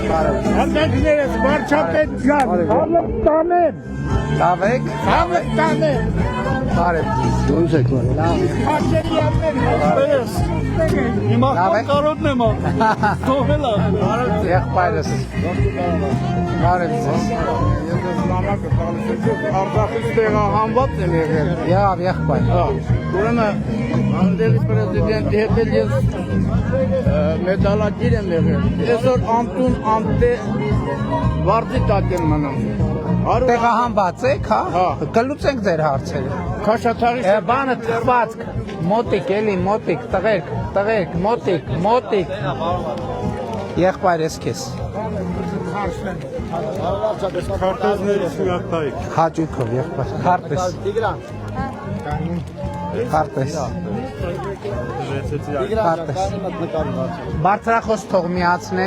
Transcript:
Արտակներս վարչապետ ջան, հավը տանեն։ Տավեք։ Հավը տանեն։ Բարև ձեզ։ Ոնց եք որ։ Լավ։ Հաշերի ամեն հաշտերս։ Հիմա կարոտն եմ թողելա։ Եղբայրս։ Բարև ձեզ։ Ես նամակը տալիս եմ, Արցախից տեղահանված եմ եղել։ Եղավ եղբայր։ Ուրեմն անդելի պրեզիդենտի հետ էլ ես մեդալակիր եմ եղել։ Այսօր Անտուն Անտե վարձի տակ եմ մնում։ Տեղահանված եք, հա։ Հա։ Կլուծենք ձեր հարցերը։ Քաշաթարի Բանը թխվածք, մոտիկ էլի, մոտիկ, տղերք, մոտիկ։ Եղբայր ես քեզ։ Քարտեզների շուկայք։ Հաճույքով եղբայր։ Քարտես։ Բարձրախոս թող միացնե։